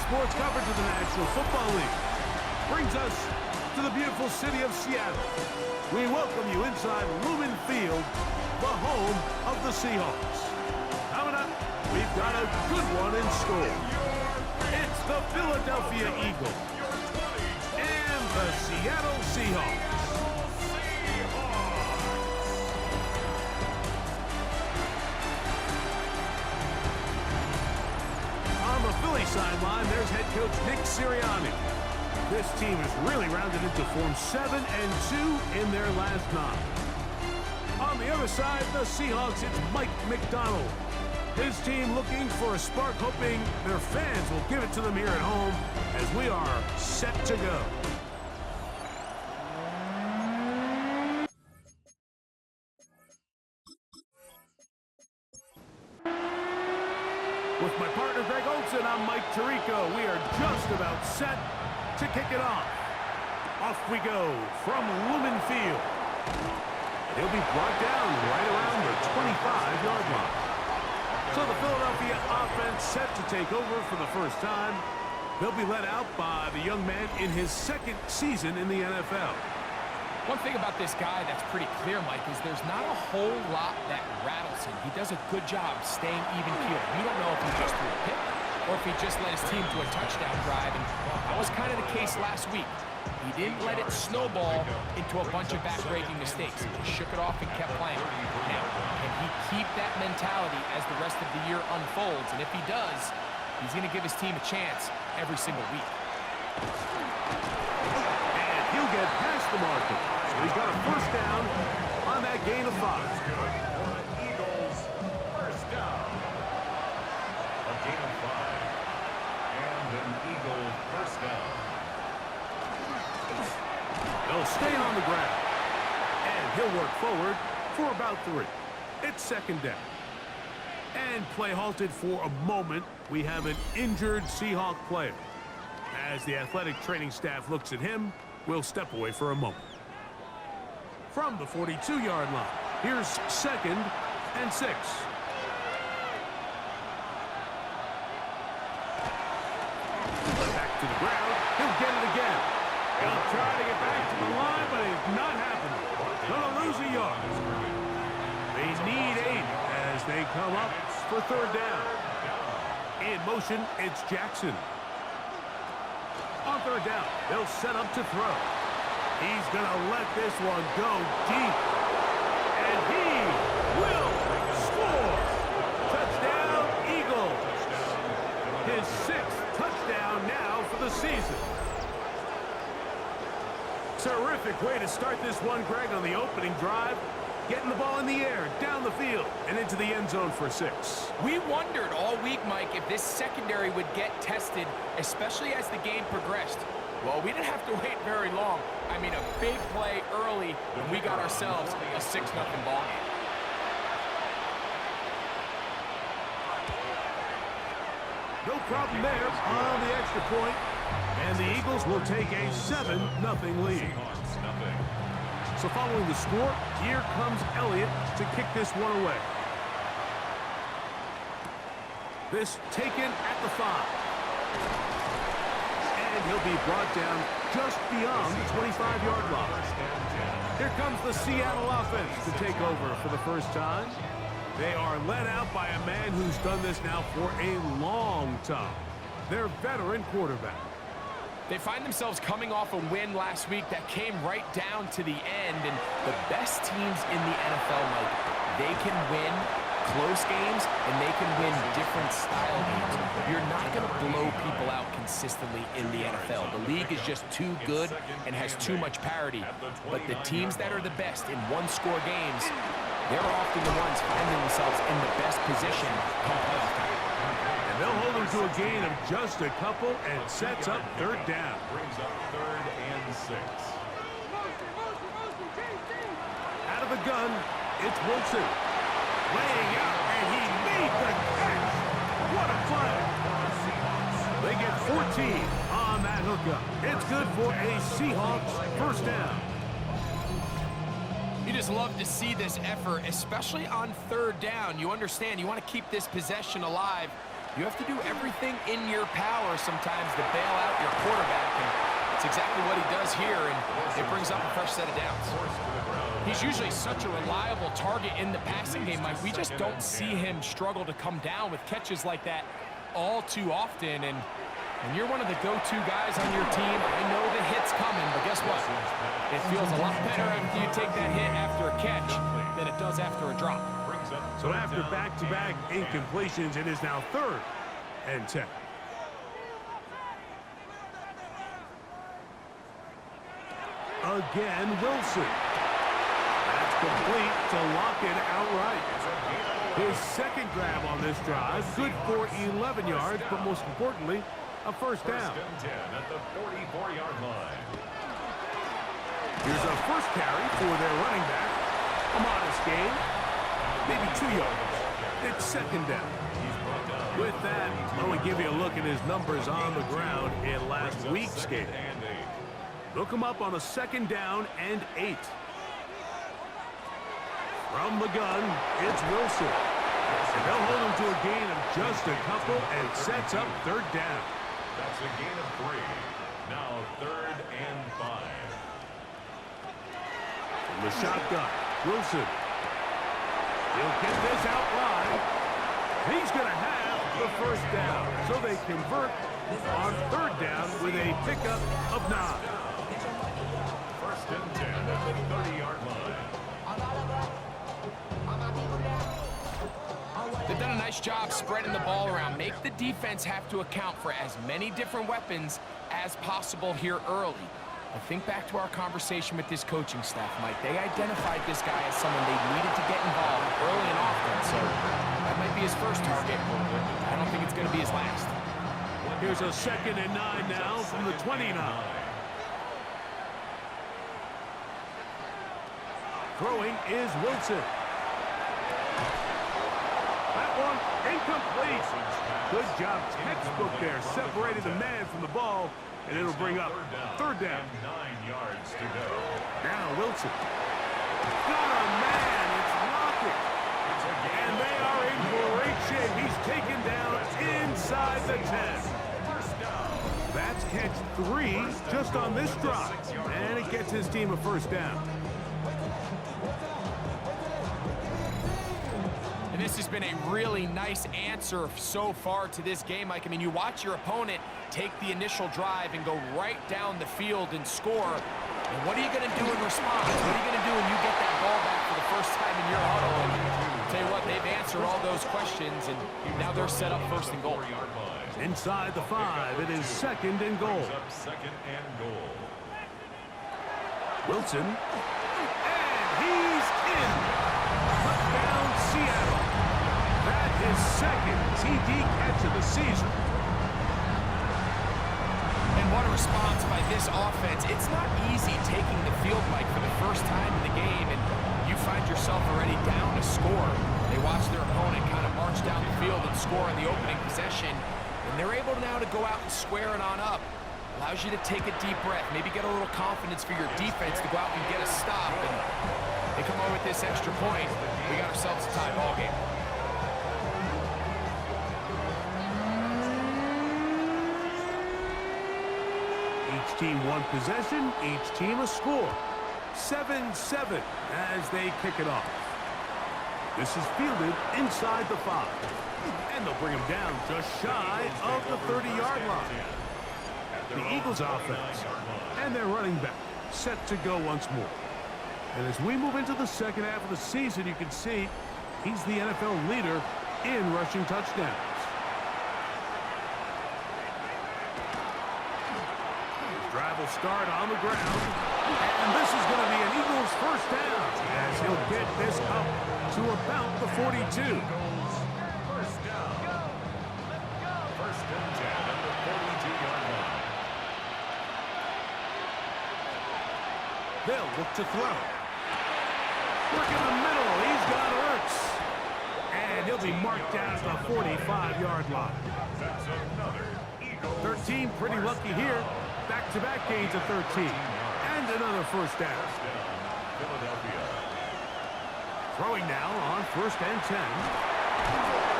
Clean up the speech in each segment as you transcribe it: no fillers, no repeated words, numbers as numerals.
sports coverage of the National Football League brings us to the beautiful city of Seattle. We welcome you inside Lumen Field, the home of the Seahawks. Coming up, we've got a good one in store. It's the Philadelphia Eagles and the Seattle Seahawks. On the Philly sideline, there's head coach Nick Sirianni. This team has really rounded into form 7-2 in their last 9. On the other side, the Seahawks, it's Mike McDonald. His team looking for a spark, hoping their fans will give it to them here at home as we are set to go. With my partner Greg Olson, I'm Mike Tirico. We are just about set to kick it off. Off we go from Lumen Field. He'll be brought down right around the 25-yard line. So the Philadelphia offense set to take over for the first time. They'll be led out by the young man in his second season in the NFL. One thing about this guy that's pretty clear, Mike, is there's not a whole lot that rattles him. He does a good job staying even-keeled. We don't know if he just threw a pick or if he just led his team to a touchdown drive, and that was kind of the case last week. He didn't let it snowball into a bunch of back-breaking mistakes. He shook it off and kept playing. Now, can he keep that mentality as the rest of the year unfolds? And if he does, he's going to give his team a chance every single week. And he'll get past the marker. So he's got a first down on that gain of 5. Eagles first down. A gain of 5. And an Eagle first down. They'll stay on the ground. And he'll work forward for about 3. It's second down. And play halted for a moment. We have an injured Seahawk player. As the athletic training staff looks at him, we'll step away for a moment. From the 42-yard line, here's 2nd and 6. Back to the ground. He'll get it again. He'll try to get back to the line, but it's not happening. Gonna lose a yard. They need 8 as they come up for 3rd down. In motion, it's Jackson. On 3rd down, they'll set up to throw. He's going to let this one go deep. And he will score. Touchdown, Eagles. His 6th touchdown now for the season. Terrific way to start this one, Greg, on the opening drive. Getting the ball in the air, down the field, and into the end zone for 6. We wondered all week, Mike, if this secondary would get tested, especially as the game progressed. Well, we didn't have to wait very long. I mean, a big play early, and we got ourselves a 6-0 ball game. No problem there on the extra point, and the Eagles will take a 7-0 lead. So following the score, here comes Elliott to kick this one away. This taken at the 5. And he'll be brought down just beyond the 25-yard line. Here comes the Seattle offense to take over for the first time. They are led out by a man who's done this now for a long time. Their veteran quarterback. They find themselves coming off a win last week that came right down to the end, and the best teams in the NFL, Mike, they can win close games and they can win different style games. You're not going to blow people out consistently in the NFL. The league is just too good and has too much parity. But the teams that are the best in one-score games, they're often the ones finding themselves in the best position come playoff time. They'll hold them to a gain of just a couple and sets up 3rd down. Brings up 3rd and 6. Out of the gun, it's Wilson. Laying out, and he made the catch. What a play. They get 14 on that hookup. It's good for a Seahawks first down. You just love to see this effort, especially on 3rd down. You understand, you want to keep this possession alive. You have to do everything in your power sometimes to bail out your quarterback, and it's exactly what he does here, and it brings up a fresh set of downs. He's usually such a reliable target in the passing game, Mike. We just don't see him struggle to come down with catches like that all too often, and you're one of the go-to guys on your team. I know the hit's coming, but guess what? It feels a lot better after you take that hit after a catch than it does after a drop. So after back-to-back incompletions, it is now 3rd and 10. Again, Wilson. That's complete to lock it outright. His second grab on this drive, good for 11 yards, but most importantly, a first down. First and 10 at the 44-yard line. Here's a first carry for their running back. A modest gain, maybe 2 yards. It's second down. With that, I want to give you a look at his numbers on the ground in last week's game. Look him up on a 2nd down and 8. From the gun, it's Wilson. And they'll hold him to a gain of just a couple and sets up 3rd down. That's a gain of 3. Now 3rd and 5. From the shotgun, Wilson. He'll get this out wide. He's going to have the first down. So they convert on 3rd down with a pickup of 9. First and 10 at the 30-yard line. They've done a nice job spreading the ball around. Make the defense have to account for as many different weapons as possible here early. But think back to our conversation with this coaching staff, Mike. They identified this guy as someone they needed to get involved early and often. So that might be his first target. I don't think it's going to be his last. Here's a 2nd and 9 now from the 29. Throwing is Wilson. That one incomplete. Good job, textbook there. Separated the man from the ball, and it'll bring up 3rd down. 9 yards to go. Now Wilson. Got a man. It's Lockett. And they are in great shape. He's taken down inside the 10. That's catch 3 just on this drive. And it gets his team a first down. And this has been a really nice answer so far to this game, Mike. I mean, you watch your opponent take the initial drive and go right down the field and score. And what are you going to do in response? What are you going to do when you get that ball back for the first time in your huddle? And I'll tell you what, they've answered all those questions, and now they're set up 1st and goal. Inside the 5, it is 2nd and goal. Second and goal. Wilson. And he's in. Touchdown, Seattle. That is 2nd TD catch of the season. And what a response by this offense. It's not easy taking the field, Mike, for the first time in the game, and you find yourself already down to score. They watch their opponent kind of march down the field and score in the opening possession, and they're able now to go out and square it on up. Allows you to take a deep breath, maybe get a little confidence for your defense to go out and get a stop, and they come over with this extra point. We got ourselves a tie ball game. Each team one possession, each team a score. 7-7 as they kick it off. This is fielded inside the 5. And they'll bring him down just shy of the 30-yard line. The Eagles offense and their running back set to go once more. And as we move into the second half of the season, you can see he's the NFL leader in rushing touchdowns. Drive will start on the ground. And this is going to be an Eagles first down as he'll get this up to about the 42. First down. First and 10 at the 42-yard line. They'll look to throw. Work in the middle. He's got Ertz. And he'll be marked down at the 45-yard line. That's another Eagles. 13, pretty lucky here. Back-to-back gains of 13. And another first down. First down, Philadelphia. Throwing now on 1st and 10.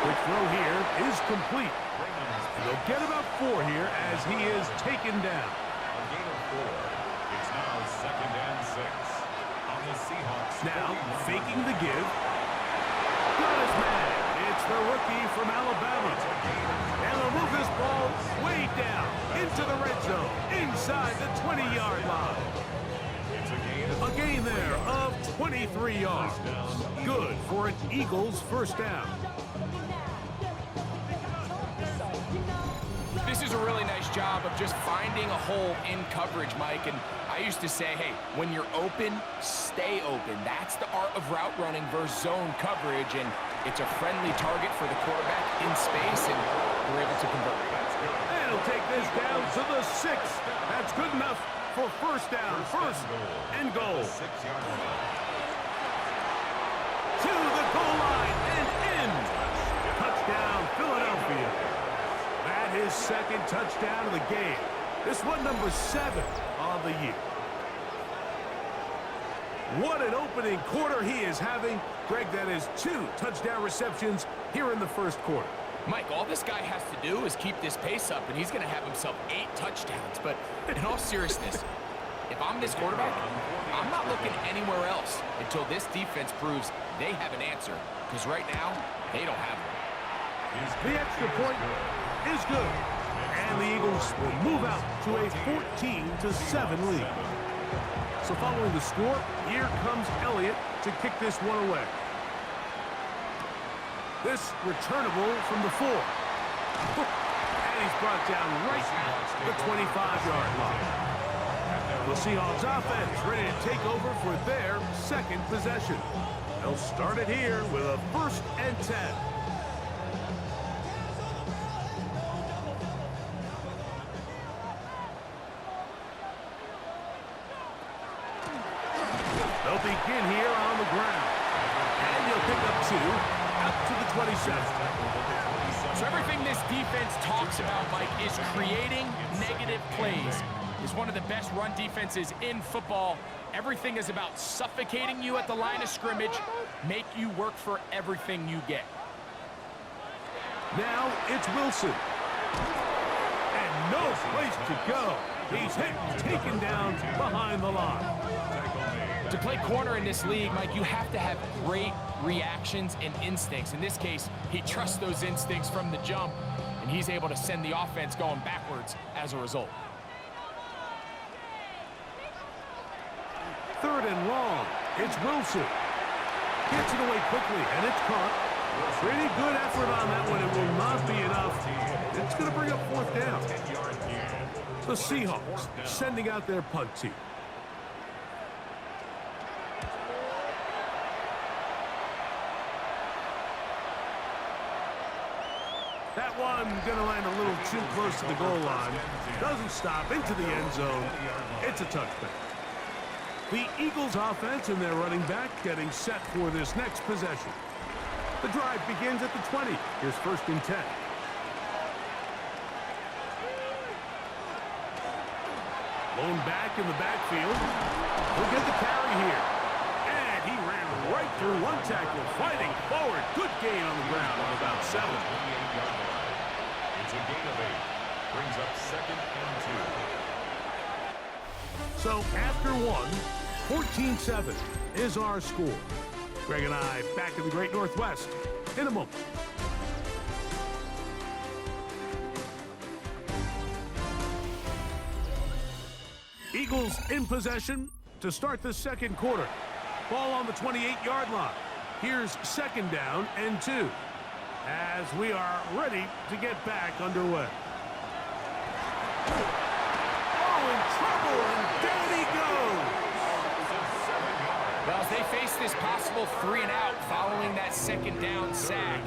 The throw here is complete. And they'll get about 4 here as he is taken down. A gain of 4. It's now 2nd and 6. On the Seahawks. Now, 41. faking the give. Got his man. It's the rookie from Alabama. And they'll move this ball way down into the red zone, inside the 20-yard line. It's A gain there of 23 yards. Good for an Eagles first down. This is a really nice job of just finding a hole in coverage, Mike. And I used to say, hey, when you're open, stay open. That's the art of route running versus zone coverage. And it's a friendly target for the quarterback in space, and we're able to convert. And he'll take this down to the 6. That's good enough for first down. First and goal. 6-yard line. To the goal line and in. Touchdown, Philadelphia. That is second touchdown of the game. This one number 7 on the year. What an opening quarter he is having. Greg, that is 2 touchdown receptions here in the first quarter. Mike, all this guy has to do is keep this pace up, and he's going to have himself 8 touchdowns. But in all seriousness, if I'm this quarterback, I'm not looking anywhere else until this defense proves they have an answer. Because right now, they don't have one. The extra point is good. And the Eagles will move out to a 14-7 lead. So following the score, here comes Elliott to kick this one away. This returnable from the 4. And he's brought down right at the 25-yard line. The Seahawks offense ready to take over for their second possession. They'll start it here with a 1st and 10. They'll begin here on the ground. And he'll pick up 2 up to the 27. So everything this defense talks about, Mike, is creating negative plays. It's one of the best run defenses in football. Everything is about suffocating you at the line of scrimmage, make you work for everything you get. Now it's Wilson. And no place to go. He's hit and taken down behind the line. To play corner in this league, Mike, you have to have great reactions and instincts. In this case, he trusts those instincts from the jump, and he's able to send the offense going backwards as a result. 3rd and long. It's Wilson. Gets it away quickly, and it's caught. Pretty good effort on that one. It will not be enough. It's going to bring up 4th down. The Seahawks sending out their punt team. That one going to land a little too close to the goal line. Doesn't stop into the end zone. It's a touchback. The Eagles offense and their running back getting set for this next possession. The drive begins at the 20. Here's 1st and 10. Lone back in the backfield. He'll get the carry here. And he ran right through one tackle, fighting forward. Good gain on the ground of about 7. It's a gain of 8. Brings up 2nd and 2. So after 1, 14-7 is our score. Greg and I back in the Great Northwest in a moment. Eagles in possession to start the second quarter. Ball on the 28-yard line. Here's 2nd down and 2 as we are ready to get back underway. Oh, in trouble, and down he goes. Well, as they face this possible 3 and out following that 2nd down sack,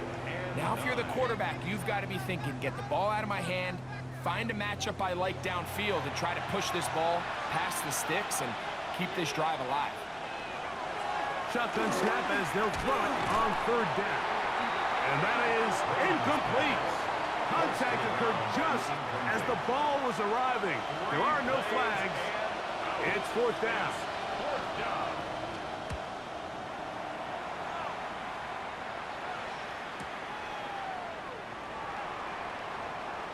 now if you're the quarterback, you've got to be thinking, get the ball out of my hand, find a matchup I like downfield, and try to push this ball past the sticks and keep this drive alive. Shotgun snap as they'll throw it on 3rd down. And that is incomplete. Contact occurred just as the ball was arriving. There are no flags. It's 4th down.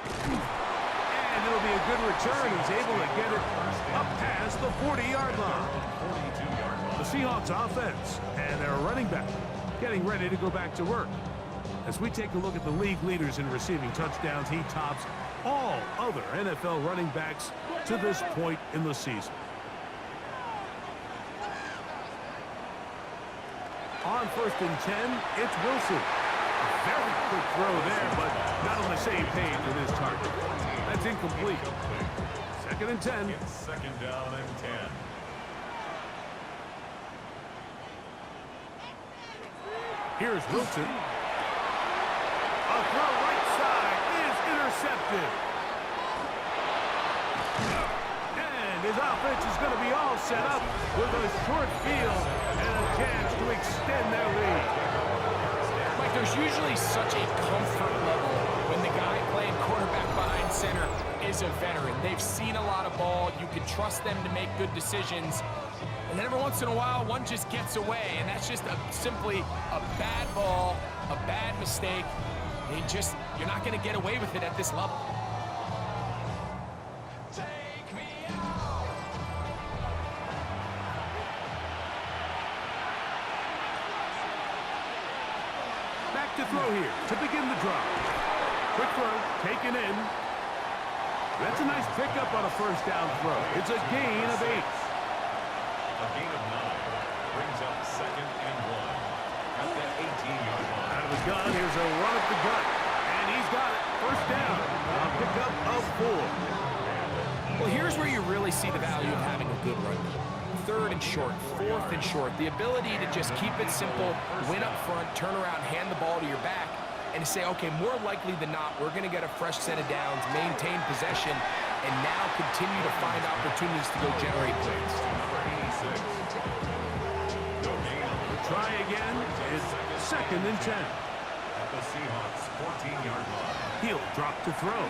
And it'll be a good return. He's able to get it up past the 40-yard line. The Seahawks offense and their running back getting ready to go back to work. As we take a look at the league leaders in receiving touchdowns, he tops all other NFL running backs to this point in the season. On 1st and 10, it's Wilson. A very quick throw there, but not on the same page with his target. That's incomplete. 2nd and 10. It's 2nd down and 10. Here's Wilson. A throw right side is intercepted. And his offense is going to be all set up with a short field and a chance to extend their lead. Like, there's usually such a comfort level when the guy playing quarterback behind center is a veteran. They've seen a lot of ball. You can trust them to make good decisions. And then every once in a while, one just gets away, and that's just simply a bad ball, a bad mistake. You're not going to get away with it at this level. Back to throw here to begin the drive. Quick throw, taken in. That's a nice pickup on a 1st down throw. It's a gain of 8. A gain of 9 brings up 2nd and 1 at the 18-yard line. Out of the gun, here's a run up the gut. And he's got it. 1st down. A pickup of 4. Well, here's where you really see the value of having a good run. 3rd and short, 4th and short. The ability to just keep it simple, win up front, turn around, hand the ball to your back, and to say, okay, more likely than not, we're going to get a fresh set of downs, maintain possession, and now continue to find opportunities to go generate plays. Try again. It's 2nd and 10. At the Seahawks 14-yard line. He'll drop to throw.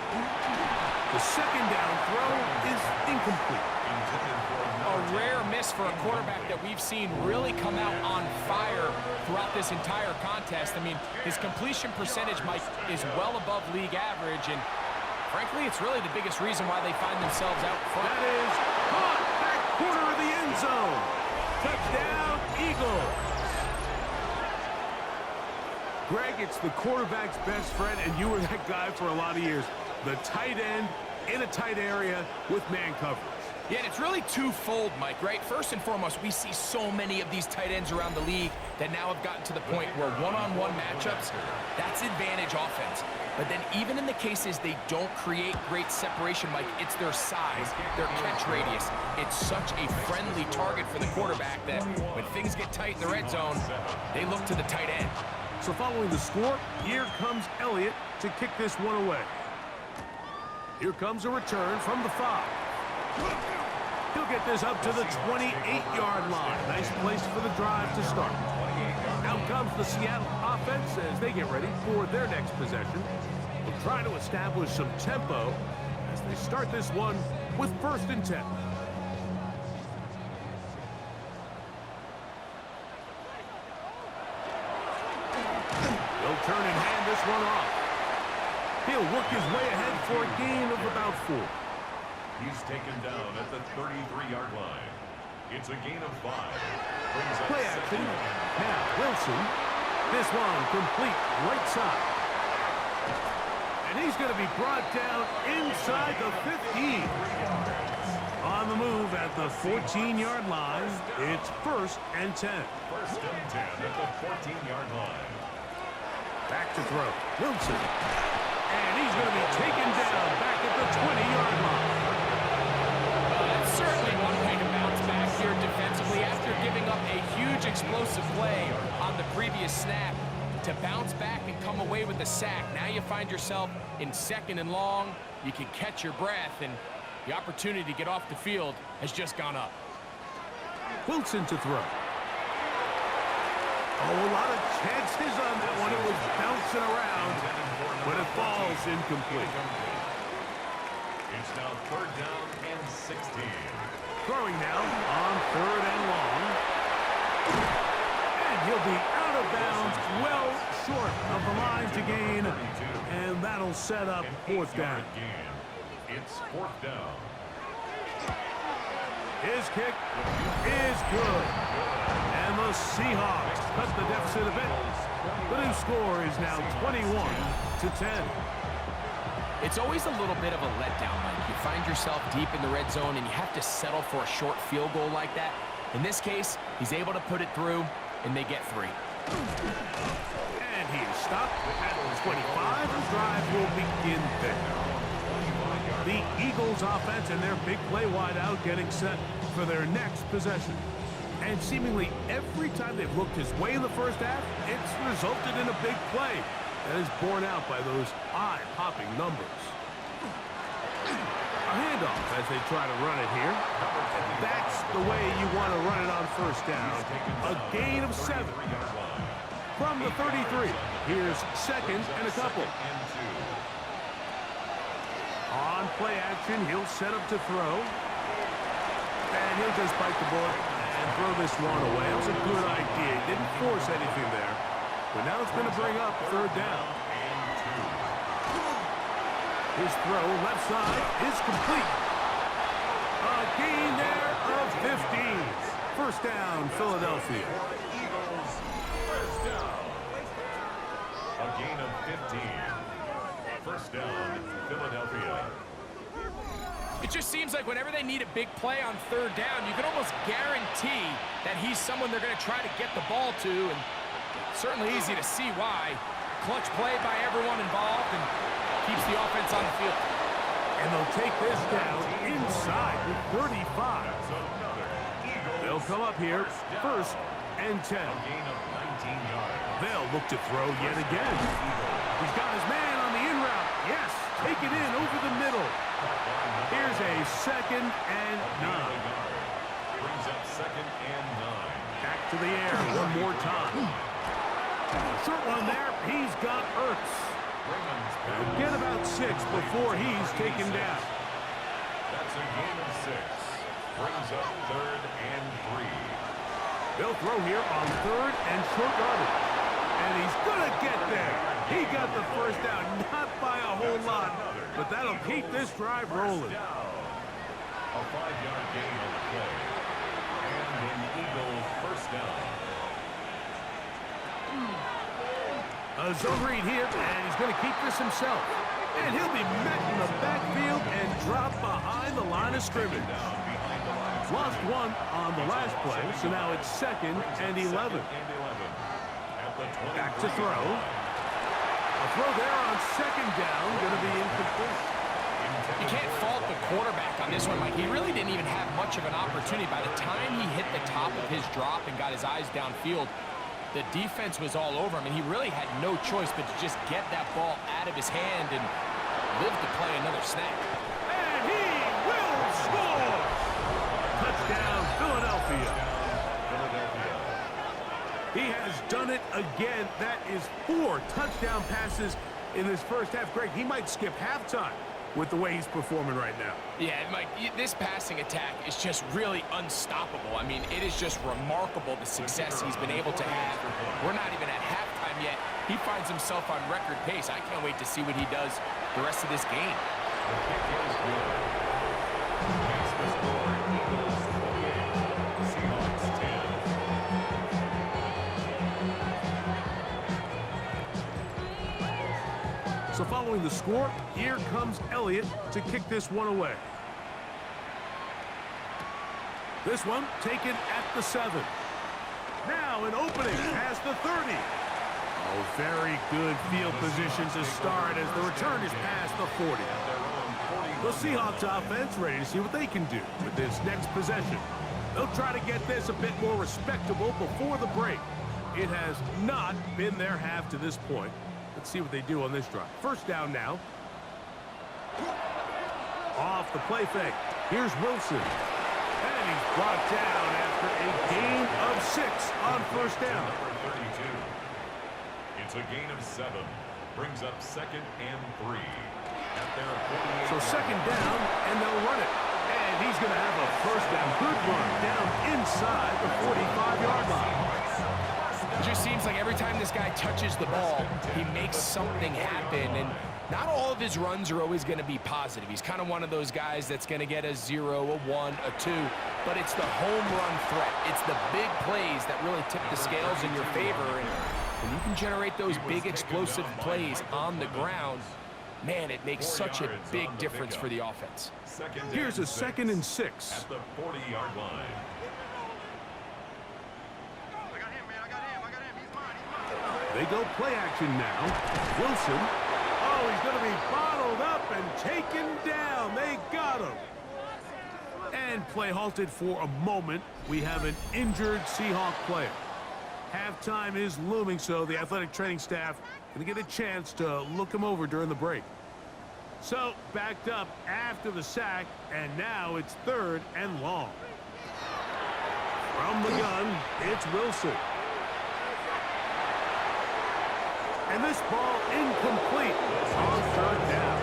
The 2nd down throw is incomplete. A rare miss for a quarterback that we've seen really come out on fire throughout this entire contest. I mean, his completion percentage, Mike, is well above league average, and frankly, it's really the biggest reason why they find themselves out front. That is caught back corner of the end zone. Touchdown, Eagles. Greg, it's the quarterback's best friend, and you were that guy for a lot of years. The tight end in a tight area with man coverage. Yeah, and it's really twofold, Mike, right? First and foremost, we see so many of these tight ends around the league that now have gotten to the point where one-on-one matchups, that's advantage offense. But then even in the cases they don't create great separation, Mike, it's their size, their catch radius. It's such a friendly target for the quarterback that when things get tight in the red zone, they look to the tight end. So following the score, here comes Elliott to kick this one away. Here comes a return from the 5. He'll get this up to the 28-yard line. Nice place for the drive to start. Out comes the Seattle offense as they get ready for their next possession. They'll try to establish some tempo as they start this one with 1st and 10. He'll turn and hand this one off. He'll work his way ahead for a gain of about 4. He's taken down at the 33-yard line. It's a gain of 5. Play action. Now Wilson. This one complete right side. And he's going to be brought down inside the 15. On the move at the 14-yard line. It's 1st and 10. 1st and 10 at the 14-yard line. Back to throw. Wilson. And he's going to be taken down back at the 20-yard line. That's certainly one way to bounce back here defensively after giving up a huge explosive play on the previous snap. To bounce back and come away with a sack. Now you find yourself in 2nd and long. You can catch your breath, and the opportunity to get off the field has just gone up. Wilson to throw. Oh, a lot of chances on that one. It was bouncing around, but it falls incomplete. It's now 3rd down and 16. Throwing now on 3rd and long. And he'll be out out of bounds, well short of the line to gain, and that'll set up fourth down. It's fourth down. His kick is good. And the Seahawks cut the deficit a bit. The new score is now 21-10. It's always a little bit of a letdown, Mike. You find yourself deep in the red zone, and you have to settle for a short field goal like that. In this case, he's able to put it through, and they get 3. And he is stopped at 25. The drive will begin there. The Eagles offense and their big play wide out getting set for their next possession. And seemingly every time they've looked his way in the first half, it's resulted in a big play that is borne out by those eye-popping numbers. A handoff as they try to run it here. That's the way you want to run it on first down. A gain of 7. From the 33, here's second and a couple. On play action, he'll set up to throw. And he'll just bite the bullet and throw this one away. That was a good idea. He didn't force anything there. But now it's going to bring up third down. His throw left side is complete. A gain there of 15. First down, Philadelphia. Eagles, first down. A gain of 15. First down, Philadelphia. It just seems like whenever they need a big play on third down, you can almost guarantee that he's someone they're going to try to get the ball to, and certainly easy to see why. Clutch play by everyone involved and keeps the offense on the field. And they'll take this down inside the 35. They'll come up here, first and 10. A gain of 19 yards. They'll look to throw yet again. He's got his man on the in route. Yes, take it in over the middle. Here's a second and 9. Brings up second and 9. Back to the air one more time. Short one there. He's got Ertz. Get about 6 before he's taken down. That's a gain of 6. Brings up third and 3. They'll throw here on third and short yardage. And he's going to get there. He got the first down, not by a whole lot, but that'll keep this drive rolling. A 5-yard gain on the play. And an Eagle first down. A zone read here, and he's going to keep this himself. And he'll be met in the backfield and dropped behind the line of scrimmage. Lost one on the last play, so now it's second and 11. Back to throw. A throw there on second down, going to be incomplete. You can't fault the quarterback on this one, Mike. He really didn't even have much of an opportunity. By the time he hit the top of his drop and got his eyes downfield, the defense was all over him, and he really had no choice but to just get that ball out of his hand and live to play another snap. And he will score! Touchdown, Philadelphia. He has done it again. That is 4 touchdown passes in his first half. Greg, he might skip halftime with the way he's performing right now. Yeah, Mike, this passing attack is just really unstoppable. I mean, it is just remarkable the success he's been able to have. We're not even at halftime yet. He finds himself on record pace. I can't wait to see what he does the rest of this game. The kick is good. Makes the score Eagles 28, Seahawks 10. So following the score, here comes Elliott to kick this one away. This one taken at the 7. Now an opening past the 30. Oh, very good field position to start as the return is past the 40. The Seahawks offense ready to see what they can do with this next possession. They'll try to get this a bit more respectable before the break. It has not been their half to this point. Let's see what they do on this drive. First down now. Off the play fake. Here's Wilson. And he's brought down after a gain of 6 on first down. Number 32. It's a gain of 7. Brings up second and 3. At their 48. So second down, and they'll run it. And he's going to have a first down. Good run down inside the 45-yard line. It just seems like every time this guy touches the ball, he makes something happen, and not all of his runs are always going to be positive. He's kind of one of those guys that's going to get a 0, a 1, a 2, but it's the home run threat. It's the big plays that really tip the scales in your favor, and when you can generate those big explosive plays on the ground, man, it makes such a big difference for the offense. Here's a 2nd and 6. At the 40-yard line. They go play action now. Wilson. Oh, he's going to be bottled up and taken down. They got him. And play halted for a moment. We have an injured Seahawk player. Halftime is looming, so the athletic training staff going to get a chance to look him over during the break. So, backed up after the sack, and now it's 3rd and long. From the gun, it's Wilson. And this ball incomplete on 3rd down.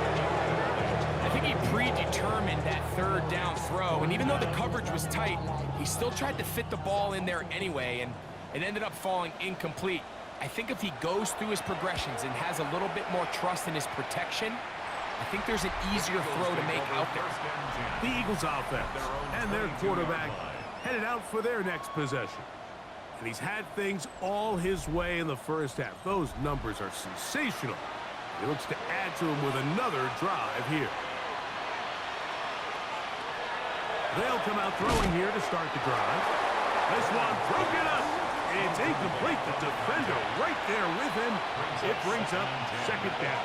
I think he predetermined that 3rd down throw, and even though the coverage was tight, he still tried to fit the ball in there anyway, and it ended up falling incomplete. I think if he goes through his progressions and has a little bit more trust in his protection, I think there's an easier throw to make out there. The Eagles offense and their quarterback headed out for their next possession. And he's had things all his way in the first half. Those numbers are sensational. He looks to add to them with another drive here. They'll come out throwing here to start the drive. This one broken up. It's incomplete. The defender right there with him. It brings up 2nd down.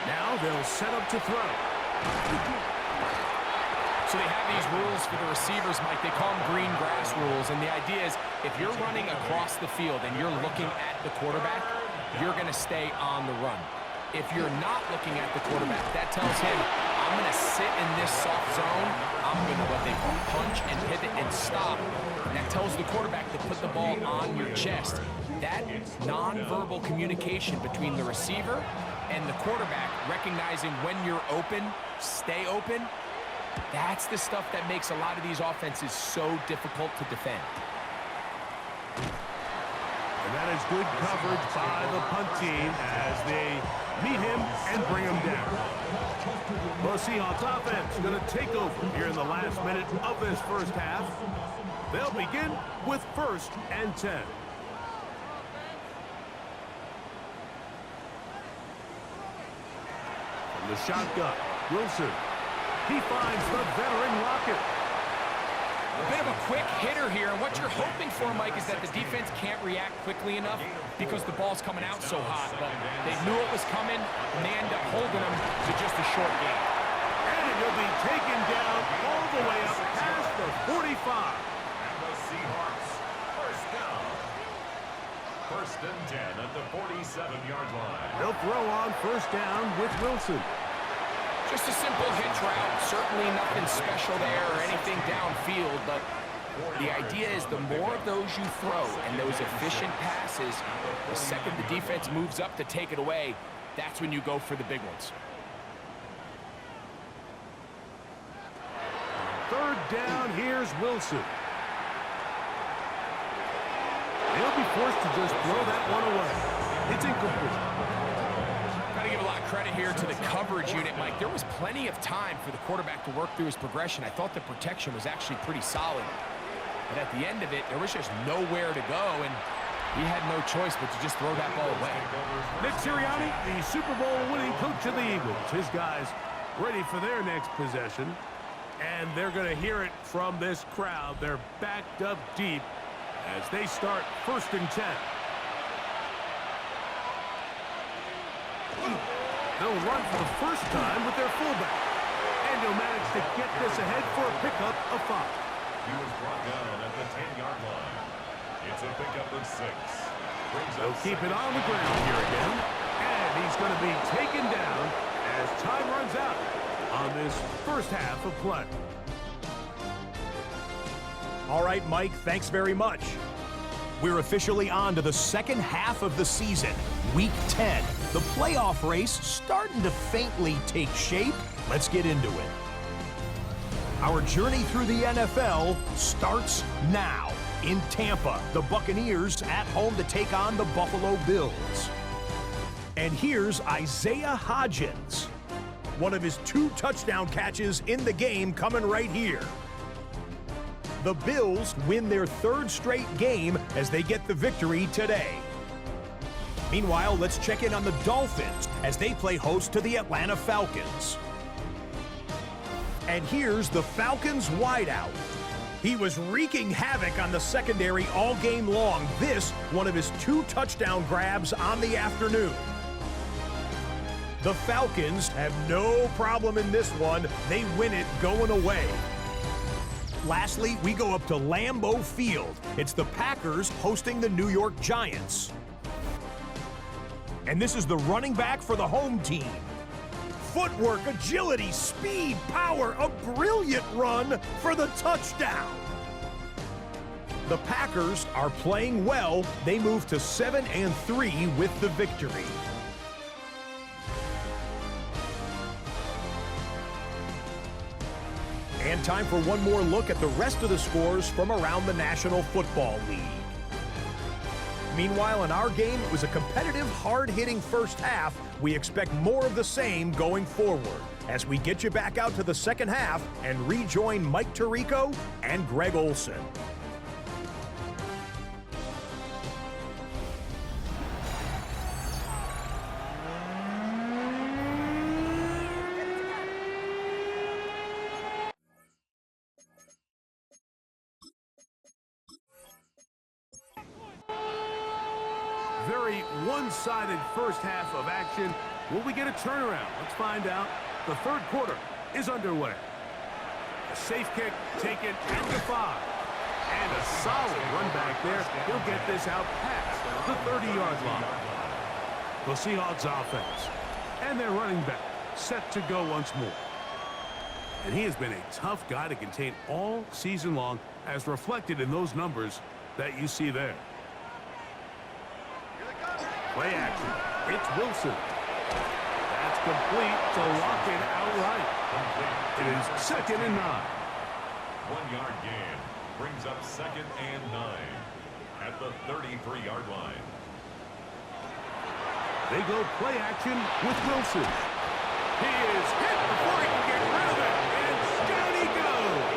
Now they'll set up to throw. So they have these rules for the receivers, Mike. They call them green grass rules. And the idea is if you're running across the field and you're looking at the quarterback, you're going to stay on the run. If you're not looking at the quarterback, that tells him, I'm going to sit in this soft zone. I'm going to what they call punch and pivot and stop. And that tells the quarterback to put the ball on your chest. That nonverbal communication between the receiver and the quarterback, recognizing when you're open, stay open, that's the stuff that makes a lot of these offenses so difficult to defend. And that is good coverage by the punt team as they meet him and bring him down. The Seahawks offense going to take over here in the last minute of this first half. They'll begin with 1st and 10. From the shotgun, Wilson. He finds the veteran Lockett. A bit of a quick hitter here, and what you're hoping for, Mike, is that the defense can't react quickly enough because the ball's coming out so hot. But they knew it was coming, and they end up holding them to just a short game. And he'll be taken down all the way up past the 45. And the Seahawks, 1st down. 1st and 10 at the 47-yard line. They'll throw on 1st down with Wilson. Just a simple hitch route. Certainly nothing special there or anything downfield, but the idea is the more of those you throw and those efficient passes, the second the defense moves up to take it away, that's when you go for the big ones. 3rd down, here's Wilson. He'll be forced to just throw that one away. It's incomplete. Gotta give a lot of credit here to the coverage unit, Mike. There was plenty of time for the quarterback to work through his progression. I thought the protection was actually pretty solid. But at the end of it, there was just nowhere to go, and he had no choice but to just throw that ball away. Nick Sirianni, the Super Bowl winning coach of the Eagles. His guys ready for their next possession. And they're going to hear it from this crowd. They're backed up deep as they start 1st and 10. They'll run for the first time with their fullback. And he'll manage to get this ahead for a pickup of 5. He was brought down at the 10-yard line. It's a pickup of 6. They'll keep it on the ground here again. And he's going to be taken down as time runs out on this first half of play. All right, Mike, thanks very much. We're officially on to the second half of the season, Week 10. The playoff race starting to faintly take shape. Let's get into it. Our journey through the NFL starts now. in Tampa, the Buccaneers at home to take on the Buffalo Bills. And here's Isaiah Hodgins. One of his 2 touchdown catches in the game coming right here. The Bills win their 3rd straight game as they get the victory today. Meanwhile, let's check in on the Dolphins as they play host to the Atlanta Falcons. And here's the Falcons wideout. He was wreaking havoc on the secondary all game long. This, one of his 2 touchdown grabs on the afternoon. The Falcons have no problem in this one. They win it going away. Lastly, we go up to Lambeau Field. It's the Packers hosting the New York Giants. And this is the running back for the home team. Footwork, agility, speed, power, a brilliant run for the touchdown. The Packers are playing well. They move to 7-3 with the victory. And time for one more look at the rest of the scores from around the National Football League. Meanwhile, in our game, it was a competitive, hard-hitting first half. We expect more of the same going forward as we get you back out to the second half and rejoin Mike Tirico and Greg Olson. Very one-sided first half of action. Will we get a turnaround? Let's find out. The 3rd quarter is underway. A safe kick taken at the 5. And a solid run back there. He'll get this out past the 30-yard line. The Seahawks offense and their running back set to go once more. And he has been a tough guy to contain all season long, as reflected in those numbers that you see there. Play action. It's Wilson. That's complete to lock it outright. It is 2nd and 9. 1-yard gain brings up 2nd and 9 at the 33-yard line. They go play action with Wilson. He is hit before he can get rid of it. And down he goes.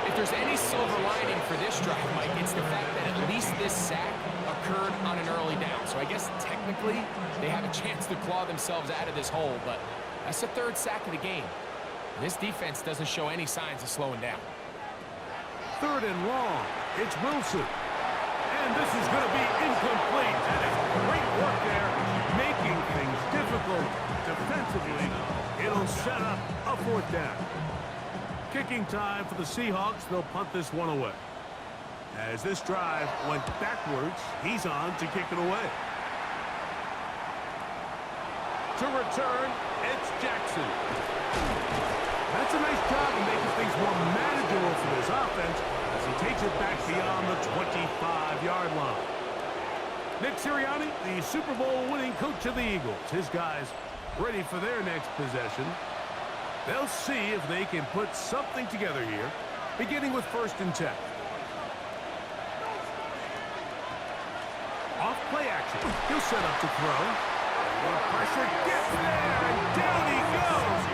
If there's any silver lining for this drive, Mike, it's the fact that at least this sack occurred on an early down. So I guess technically they have a chance to claw themselves out of this hole, but that's the 3rd sack of the game. And this defense doesn't show any signs of slowing down. 3rd and long. It's Wilson. And this is going to be incomplete. That is great work there, making things difficult defensively. It'll set up a 4th down. Kicking time for the Seahawks. They'll punt this one away. As this drive went backwards, he's on to kick it away. To return, it's Jackson. That's a nice job of making things more manageable for this offense as he takes it back beyond the 25-yard line. Nick Sirianni, the Super Bowl winning coach of the Eagles. His guys ready for their next possession. They'll see if they can put something together here, beginning with 1st and 10. Off play action. He'll set up to throw. The pressure gets there, and down he goes.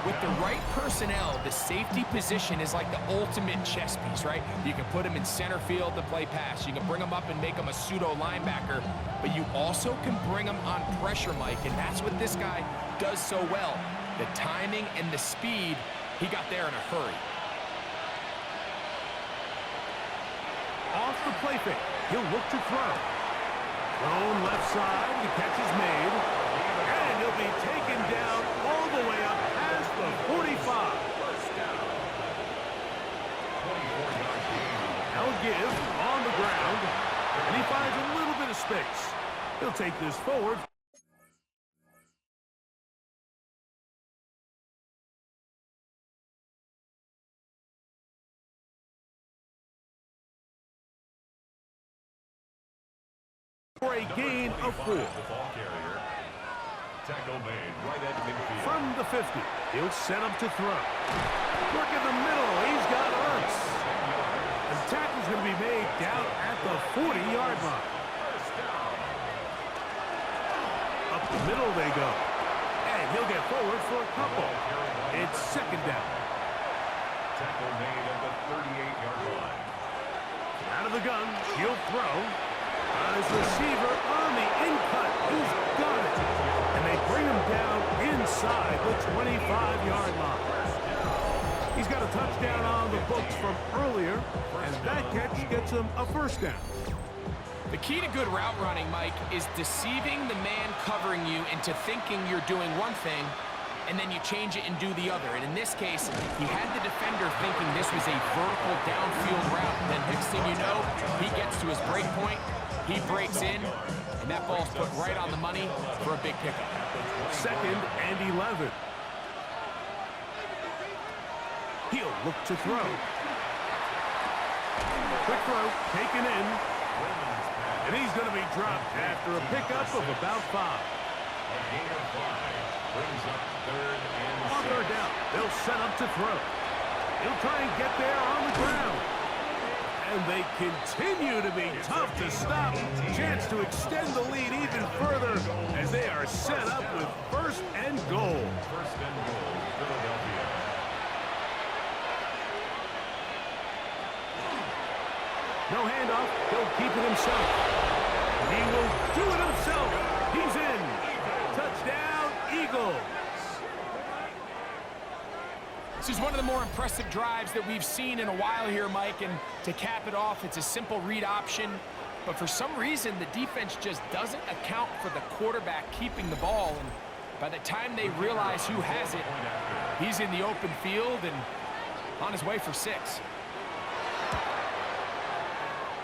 With the right personnel, the safety position is like the ultimate chess piece, right? You can put him in center field to play pass. You can bring him up and make him a pseudo linebacker, but you also can bring him on pressure, Mike, and that's what this guy does so well. The timing and the speed, he got there in a hurry. Off the play fake. He'll look to throw. Thrown left side. The catch is made. And he'll be taken down all the way up past the 45. Now give on the ground. And he finds a little bit of space. He'll take this forward. For a gain of 4. Tackle made right at midfield. From the 50, he'll set up to throw. Look in the middle, he's got Ertz. And the tackle's going to be made down at the 40-yard line. Up the middle they go. And he'll get forward for a couple. It's second down. Tackle made at the 38-yard line. Out of the gun, he'll throw. His receiver on the in-cut. He's got it. And they bring him down inside the 25-yard line. He's got a touchdown on the books from earlier, and that catch gets him a first down. The key to good route running, Mike, is deceiving the man covering you into thinking you're doing one thing, and then you change it and do the other. And in this case, he had the defender thinking this was a vertical downfield route. And then next thing you know, he gets to his break point, he breaks in, and that ball's put right on the money for a big pickup. Second and 11. He'll look to throw. Quick throw, taken in. And he's going to be dropped after a pickup of about 5. A gain of 5 brings up third and On third down, they'll set up to throw. He'll try and get there on the ground. And they continue to be tough to stop. Chance to extend the lead even further as they are set up with first and goal. First and goal, Philadelphia. No handoff. He'll keep it himself. He will do it himself. He's in. Touchdown, Eagles. This is one of the more impressive drives that we've seen in a while here, Mike, and to cap it off, it's a simple read option, but for some reason, the defense just doesn't account for the quarterback keeping the ball, and by the time they realize who has it, he's in the open field and on his way for 6.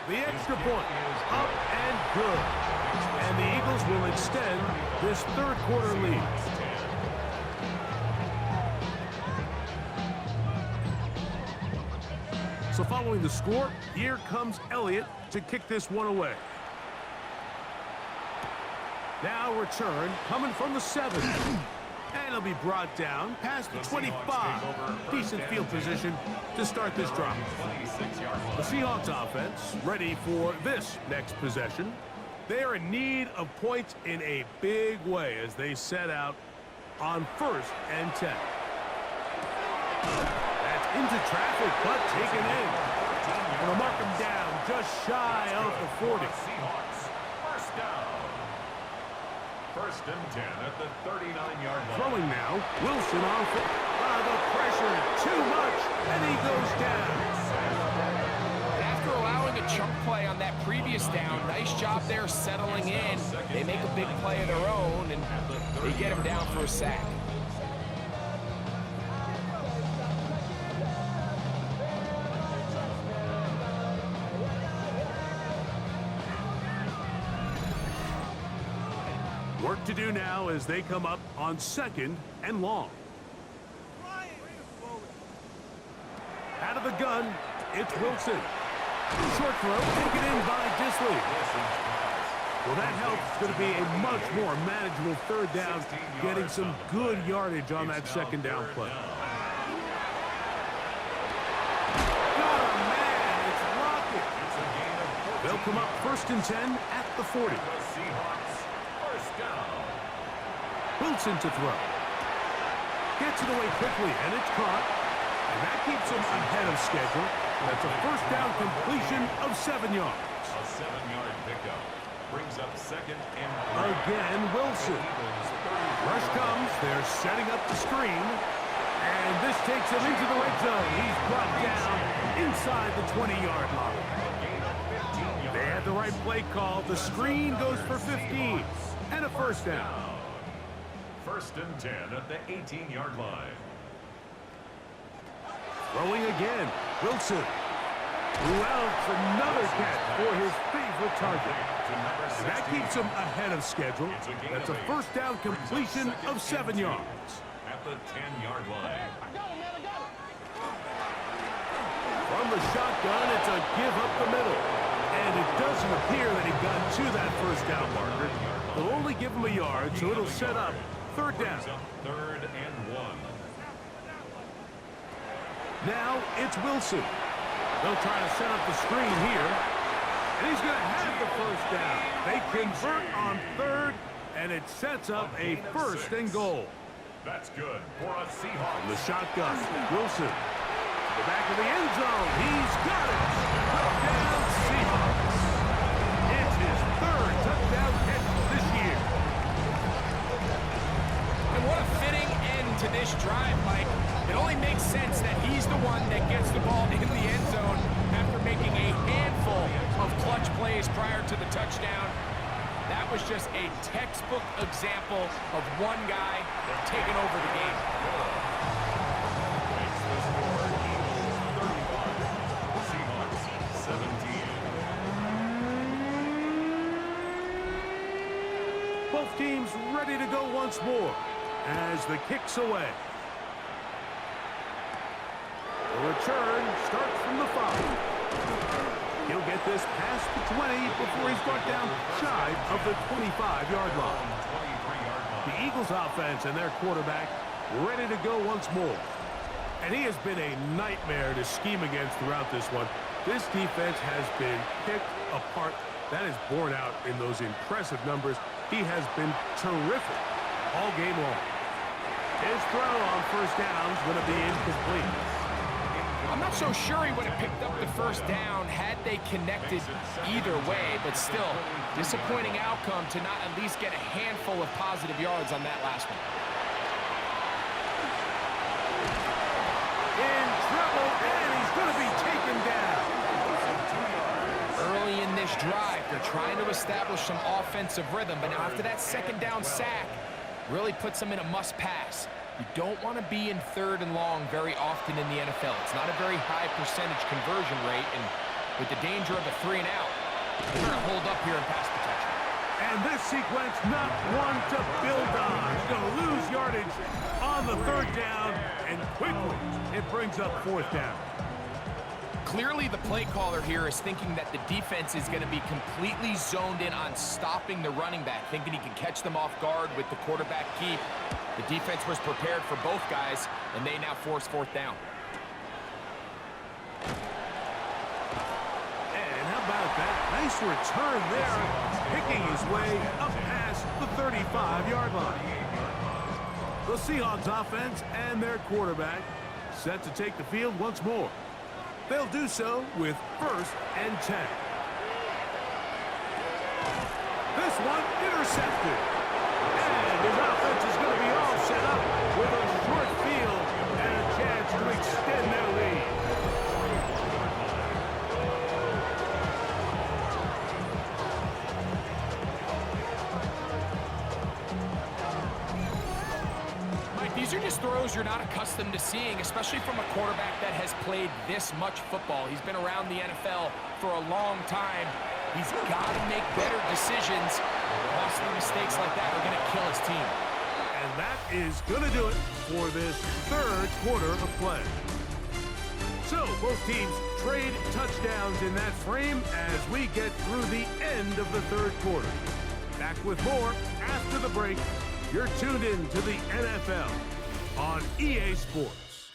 The extra point, up and good. And the Eagles will extend this third quarter lead. So following the score, here comes Elliott to kick this one away. Now return, coming from the 7. And he'll be brought down past the 25. Decent field position to start this drive. The Seahawks offense ready for this next possession. They are in need of points in a big way as they set out on 1st and 10. That's into traffic, but taken in. And they'll mark him down just shy of the 40. Seahawks, first down. First and 10 at the 39-yard line. Throwing now, Wilson on foot. The pressure, too much, and he goes down. After allowing a chunk play on that previous down, nice job there settling in. They make a big play of their own, and they get him down for a sack. Work to do now as they come up on 2nd and long. Out of the gun, it's Wilson. Short throw taken in by Disley. Well, that helps. It's going to be a much more manageable third down, getting some good yardage on that second down play. Got a man. It's Rocket. They'll come up 1st and 10 at the 40. Wilson to throw. Gets it away quickly, and it's caught. And that keeps him ahead of schedule. That's a first down completion of 7 yards. A 7-yard pickup brings up 2nd and 3. Again, Wilson. Rush comes. They're setting up the screen. And this takes him into the red zone. He's brought down inside the 20-yard line. They had the right play call. The screen goes for 15. And a first down. First and 10 at the 18-yard line. Throwing again. Wilson. Well, it's another catch for his favorite target. And that keeps him ahead of schedule. That's a first down completion of 7 yards. At the 10-yard line. From the shotgun, it's a give up the middle. And it doesn't appear that he got to that first down marker. They'll only give him a yard, so it'll set up third down. Third and 1. Now it's Wilson. They'll try to set up the screen here. And he's going to have the first down. They convert on third, and it sets up a first and goal. That's good for a Seahawks. The shotgun, Wilson. To the back of the end zone. He's got it. Touchdown, Seahawks. It's his third touchdown catch this year. And what a fitting end to this drive, Mike. It only makes sense that he's the one that gets the ball in the end zone after making a handful of clutch plays prior to the touchdown. That was just a textbook example of one guy taking over the game. Makes the score Eagles 35, Seahawks 17. Both teams ready to go once more as the kick's away. The return starts from the 5. He'll get this past the 20 before he's brought down shy of the 25-yard line. The Eagles offense and their quarterback ready to go once more. And he has been a nightmare to scheme against throughout this one. This defense has been picked apart. That is borne out in those impressive numbers. He has been terrific all game long. His throw on first down is going to be incomplete. I'm not so sure he would have picked up the first down had they connected either way, but still, disappointing outcome to not at least get a handful of positive yards on that last one. In trouble, and he's going to be taken down. Early in this drive, they're trying to establish some offensive rhythm, but now after that second down sack, really puts them in a must-pass. You don't want to be in third and long very often in the NFL. It's not a very high percentage conversion rate, and with the danger of a 3-and-out, they're going to hold up here in pass protection. And this sequence, not one to build on. He's going to lose yardage on the third down, and quickly it brings up fourth down. Clearly, the play caller here is thinking that the defense is going to be completely zoned in on stopping the running back, thinking he can catch them off guard with the quarterback keep. The defense was prepared for both guys, and they now force fourth down. And how about that? Nice return there, picking his way up past the 35-yard line. The Seahawks offense and their quarterback set to take the field once more. They'll do so with 1st and 10. This one intercepted. And his offense is going to be all set up with a short field and a chance to extend their lead. Mike, these are just throws you're not accustomed to seeing, especially from a quarterback that has played this much football. He's been around the NFL for a long time. He's got to make better decisions. Costly mistakes like that are going to kill his team. And that is going to do it for this third quarter of play. So both teams trade touchdowns in that frame as we get through the end of the third quarter. Back with more after the break. You're tuned in to the NFL on EA Sports.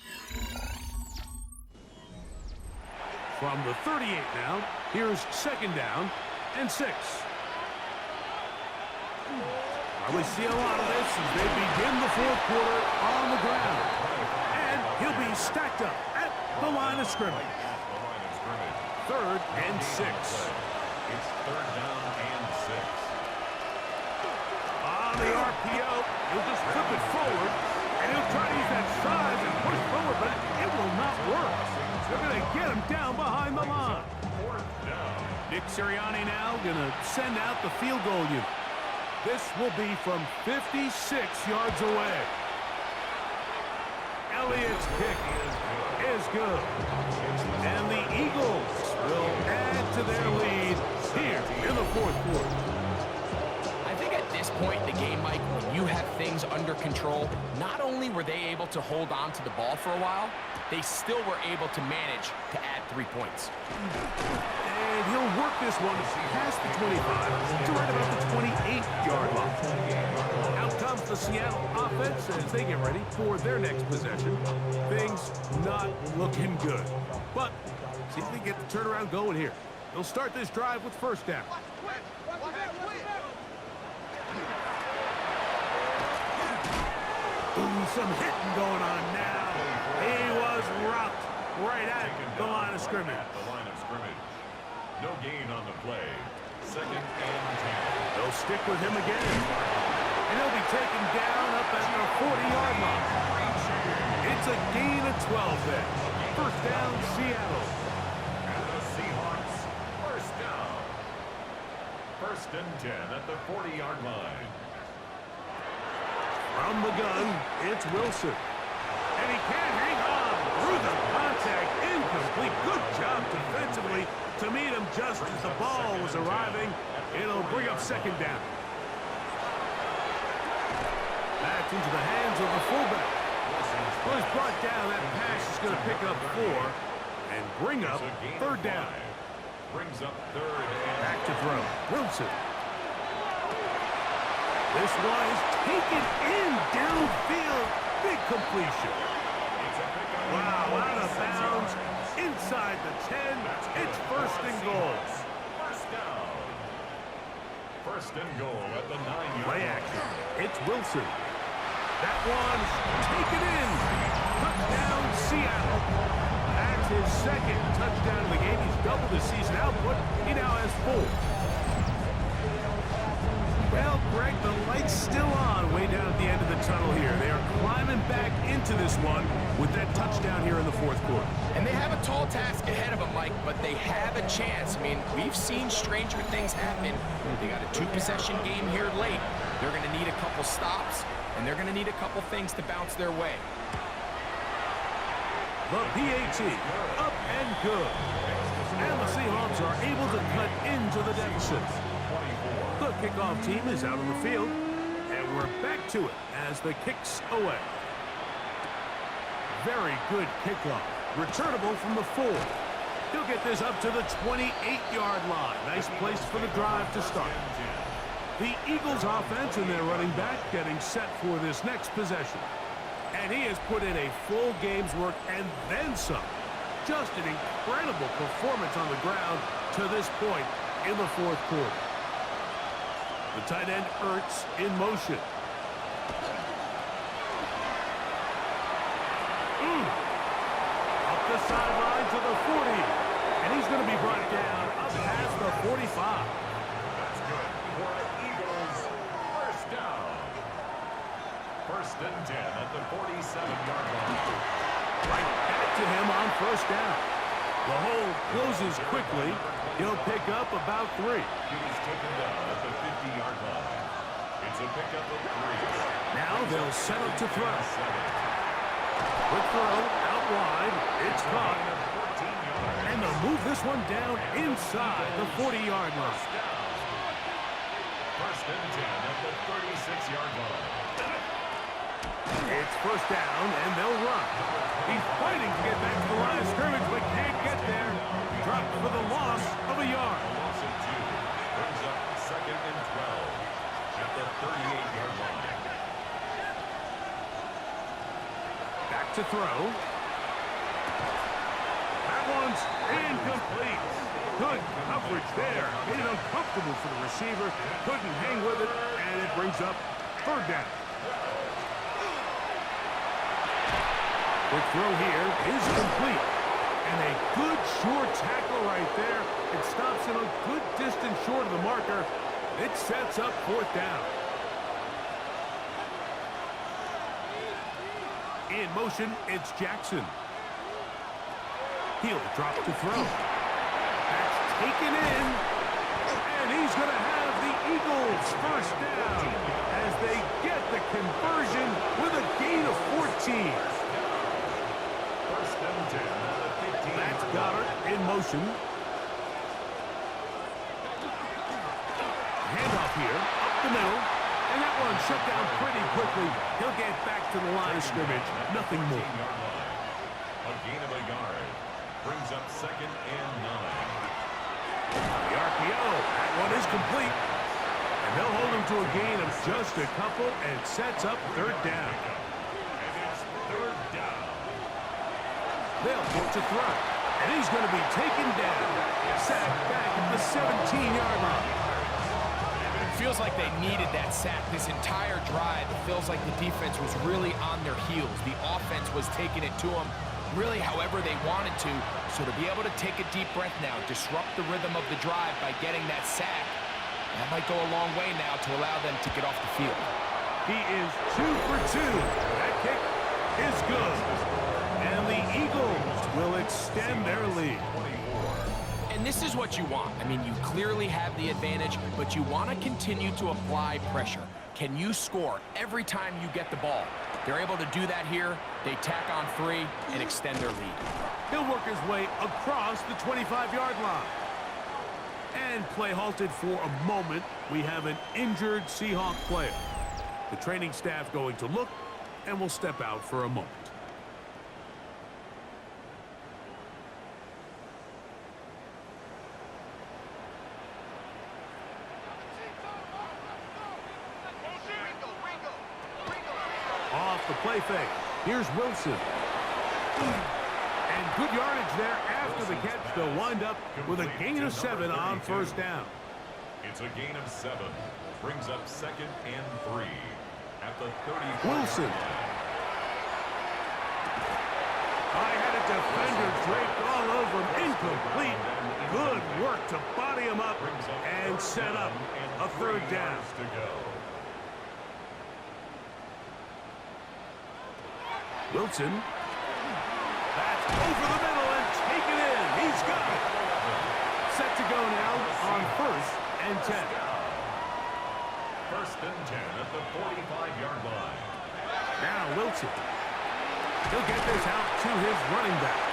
From the 38 now, here's second down and 6. Probably see a lot of this as they begin the fourth quarter on the ground. And he'll be stacked up at the line of scrimmage. 3rd and 6. It's 3rd down and 6. On the RPO, he'll just flip it forward, and he'll try to use that size and push forward, but it will not work. They're going to get him down behind the line. 4th down. Nick Sirianni now going to send out the field goal unit. This will be from 56 yards away. Elliott's kick is good. And the Eagles will add to their lead here in the fourth quarter. I think at this point in the game, Mike, when you have things under control, not only were they able to hold on to the ball for a while, they still were able to manage to add 3 points. And he'll work this one past the 25 to right about the 28-yard line. Out comes the Seattle offense as they get ready for their next possession. Things not looking good. But See if they get the turnaround going here. They'll start this drive with first down. Ooh, some hitting going on now. He was rocked right at the line of scrimmage. No gain on the play. Second and 10. They'll stick with him again. And he'll be taken down up at the 40-yard line. It's a gain of 12 there. First down, Seattle. And the Seahawks, first down. First and 10 at the 40-yard line. From the gun, it's Wilson. And he can't hang on through the contact. Incomplete. Good job defensively to meet him just as the ball was arriving. It'll bring up second down. Back into the hands of the fullback. Well, he's brought down. That pass is going to pick up 4 and bring up third down. Brings up third and back to throw. Wilson. This one is taken in downfield. Big completion. Wow, out of bounds. Inside the 10. It's first and goal. First down. First and goal at the 9-yard play line. action. It's Wilson. That one's taken in. Touchdown, Seattle. That's his second touchdown of the game. He's doubled his season output. He now has 4. Well, Greg, the light's still on way down at the end of the tunnel here. They are climbing back into this one with that touchdown here in the fourth quarter. And they have a tall task ahead of them, Mike, but they have a chance. I mean, we've seen stranger things happen. They got a 2-possession game here late. They're going to need a couple stops, and they're going to need a couple things to bounce their way. The PAT, up and good. And the Seahawks are able to cut into the deficit. The kickoff team is out on the field, and we're back to it as the kick's away. Very good kickoff. Returnable from the 4. He'll get this up to the 28-yard line. Nice place for the drive to start. The Eagles offense and their running back getting set for this next possession. And he has put in a full game's work and then some. Just an incredible performance on the ground to this point in the fourth quarter. The tight end Ertz in motion. Up the sideline to the 40. And he's going to be brought down up past the 45. That's good for the Eagles. First down. First and 10 at the 47-yard line. Right back to him on first down. The hole closes quickly. He'll pick up about 3. He's taken down at the 50-yard line. It's a pickup of 3. Now they'll set up to throw. Quick throw, out wide. It's caught. And they'll move this one down inside the 40-yard line. First and 10 at the 36-yard line. It's first down, and they'll run. He's fighting to get back to the line of scrimmage, but can't get there. Dropped for the loss of a yard. Loss of 2. Brings up second and 12 at the 38-yard line. Back to throw. That one's incomplete. Good coverage there. Made it uncomfortable for the receiver. Couldn't hang with it, and it brings up third down. The throw here is complete. And a good short tackle right there. It stops him a good distance short of the marker. It sets up fourth down. In motion, it's Jackson. He'll drop to throw. That's taken in. And he's going to have the Eagles first down as they get the conversion with a gain of 14. First and 10 at the 15. That's Goddard in motion. Handoff here, up the middle. And that one shut down pretty quickly. He'll get back to the line of scrimmage. Nothing more. A gain of a yard. Brings up second and 9. The RPO. That one is complete. And they'll hold him to a gain of just a couple and sets up third down. And it's third down. They'll look to throw. And he's going to be taken down. Sacked back at the 17-yard line. Feels like they needed that sack this entire drive. It feels like the defense was really on their heels. The offense was taking it to them really however they wanted to. So to be able to take a deep breath now, disrupt the rhythm of the drive by getting that sack, that might go a long way now to allow them to get off the field. He is 2 for 2. That kick is good. And the Eagles will extend their lead. And this is what you want. I mean, you clearly have the advantage, but you want to continue to apply pressure. Can you score every time you get the ball? They're able to do that here. They tack on 3 and extend their lead. He'll work his way across the 25-yard line. And play halted for a moment. We have an injured Seahawk player. The training staff going to look, and will step out for a moment. Off the play fake. Here's Wilson. And good yardage there after the catch. They'll wind up with a gain of 7 on first down. It's a gain of 7. Brings up 2nd and 3 at the 30. Wilson. I had a defender draped all over him. Incomplete. Good work to body him up and set up a third down. To go. Wilson. That's over the middle and taken in. He's got it. Set to go now on 1st and 10. 1st and 10 at the 45-yard line. Now Wilson. He'll get this out to his running back.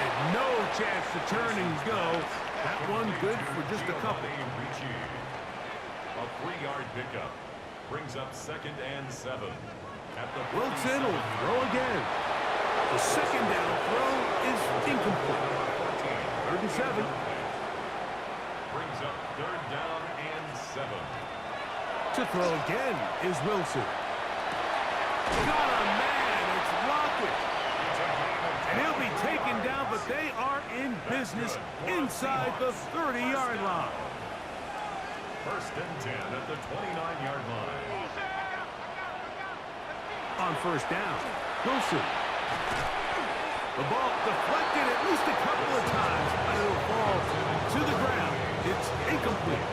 And no chance to turn and go. That one good for just a couple. A 3-yard pickup. Brings up 2nd and 7. Wilson will throw again. The second down throw is incomplete. 3rd and 7. Brings up 3rd down and 7. To throw again is Wilson. Got a man. It's Lockett. And he'll be taken down, but they are in business inside the 30-yard line. 1st and 10 at the 29-yard line. On first down, Wilson. The ball deflected at least a couple of times, but it'll fall to the ground. It's incomplete.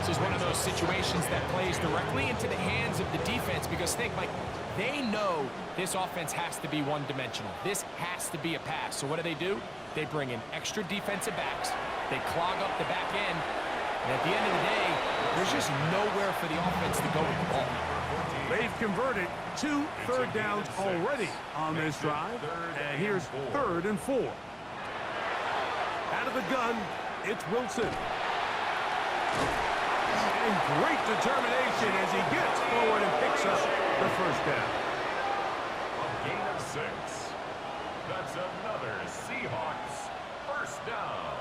This is one of those situations that plays directly into the hands of the defense because think, Mike, they know this offense has to be one-dimensional. This has to be a pass. So what do? They bring in extra defensive backs. They clog up the back end. And at the end of the day, there's just nowhere for the offense to go with the ball. They've converted 2 third downs already on this drive. And here's 3rd and 4. Out of the gun, it's Wilson. And great determination as he gets forward and picks up the first down. A gain of 6. That's another Seahawks first down.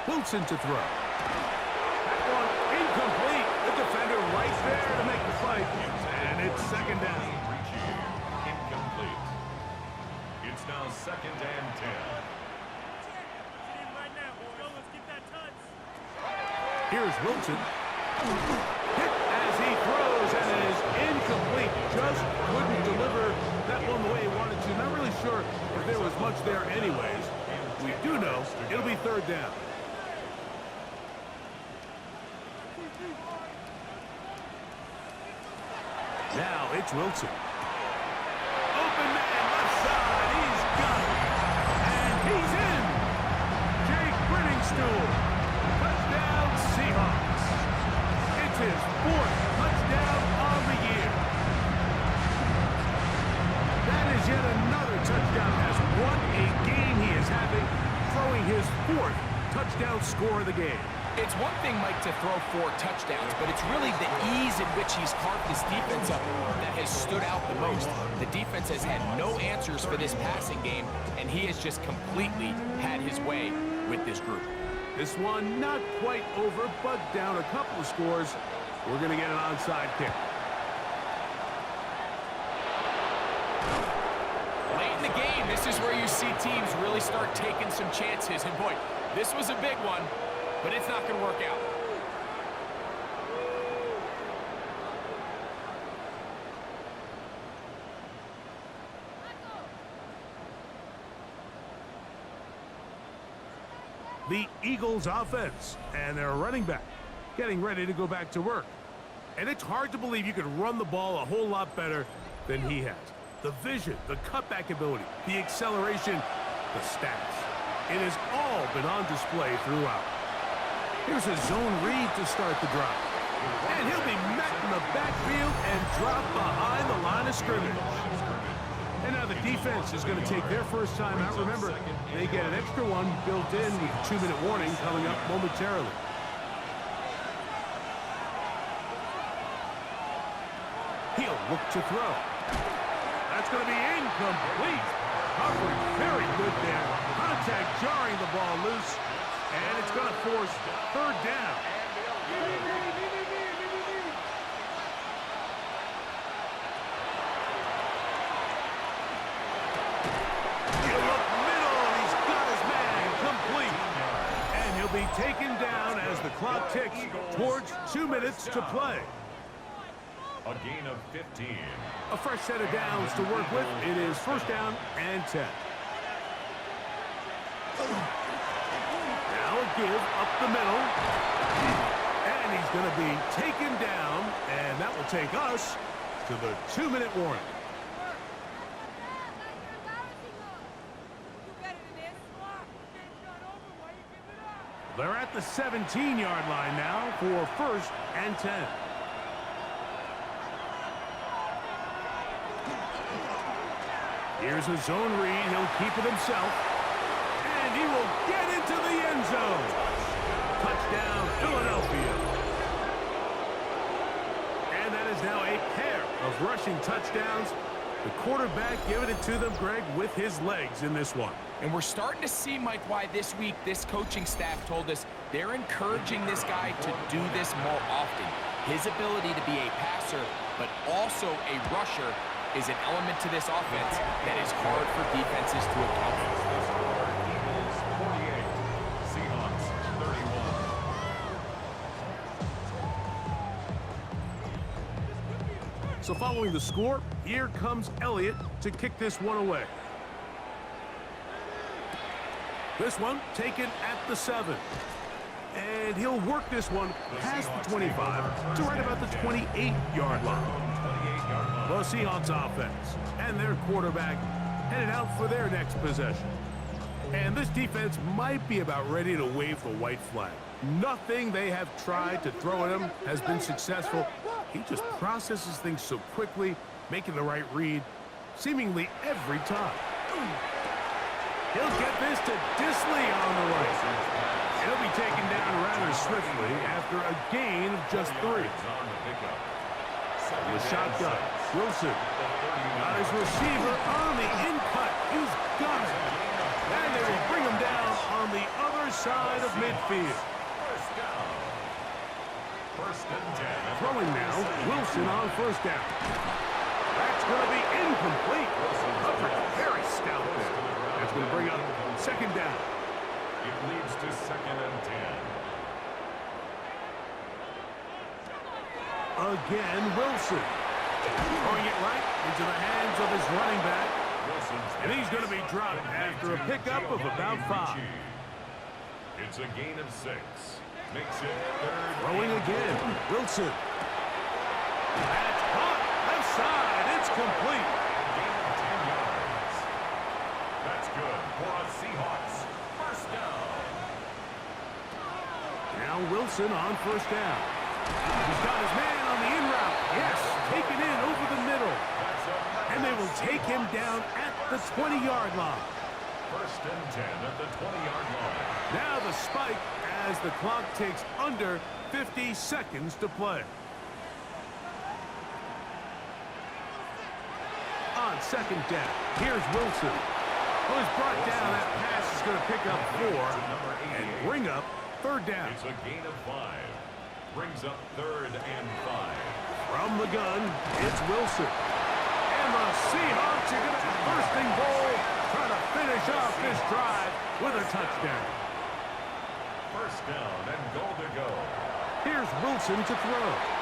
Wilson to throw. That one incomplete. The defender right there to make the fight. And it's 2nd down. Incomplete. It's now 2nd and 10. Here's Wilson. Hit as he throws, and it is incomplete. Just couldn't deliver that one the way he wanted to. Not really sure if there was much there anyways. We do know it'll be 3rd down. Now it's Wilson. Open man, left side. He's got it. And he's in. Jake Brenningstool. Touchdown, Seahawks. It's his 4th touchdown on the year. That is yet another touchdown. As what a game he is having, throwing his 4th touchdown score of the game. It's one thing, Mike, to throw 4 touchdowns, but it's really the ease in which he's carved this defense up that has stood out the most. The defense has had no answers for this passing game, and he has just completely had his way with this group. This one not quite over, but down a couple of scores. We're going to get an onside kick. Late in the game, this is where you see teams really start taking some chances. And boy, this was a big one, but it's not going to work out. The Eagles offense and their running back getting ready to go back to work. And it's hard to believe you could run the ball a whole lot better than he has. The vision, the cutback ability, the acceleration, the stats. It has all been on display throughout. Here's a zone read to start the drive. And he'll be met in the backfield and dropped behind the line of scrimmage. And now the defense is going to take their first time out. Remember, they get an extra one built in with a 2-minute warning coming up momentarily. He'll look to throw. That's going to be incomplete. Coverage very good there. Contact jarring the ball loose. And it's going to force third down. Be taken down as the clock ticks towards 2 minutes to play. A gain of 15. A fresh set of downs to work with. It is first down and 10. Now a give up the middle. And he's going to be taken down. And that will take us to the 2-minute warning. They're at the 17-yard line now for first and 10. Here's a zone read. He'll keep it himself. And he will get into the end zone. Touchdown, Philadelphia. And that is now a pair of rushing touchdowns. The quarterback giving it to them, Greg, with his legs in this one. And we're starting to see, Mike, why this week this coaching staff told us they're encouraging this guy to do this more often. His ability to be a passer, but also a rusher, is an element to this offense that is hard for defenses to account for. Eagles 48, Seahawks 31. So following the score, here comes Elliott to kick this one away. This one taken at the 7. And he'll work this one past the 25 to right about the 28-yard line. The Seahawks offense and their quarterback headed out for their next possession. And this defense might be about ready to wave the white flag. Nothing they have tried to throw at him has been successful. He just processes things so quickly, making the right read seemingly every time. He'll get this to Disley on the right. He'll be taken down rather swiftly after a gain of just 3. The shotgun. Wilson got his receiver on the in-cut. He's got it. And they will bring him down on the other side of midfield. First and 10. Throwing now. Wilson on first down. That's going to be incomplete. Coverage very stout there. That's going to bring up second down. It leads to second and 10. Again, Wilson. Throwing it right into the hands of his running back. And he's going to be dropped after a pickup of about 5. It's a gain of 6. Makes it third. Throwing again. Wilson. That's caught. Left side. It's complete. Gain of 10 yards. That's good for a Seahawks first down. Now Wilson on first down. He's got his man on the in route. Yes, taken in over the middle. And they will take him down at the 20-yard line. First and 10 at the 20-yard line. Now the spike as the clock takes under 50 seconds to play. On second down, here's Wilson. Who is brought down. That pass is going to pick up 4 and bring up third down. It's a gain of 5. Brings up third and 5. From the gun, it's Wilson. And the Seahawks are going to first and goal, trying to finish off this drive with a touchdown. First down and goal to go. Here's Wilson to throw.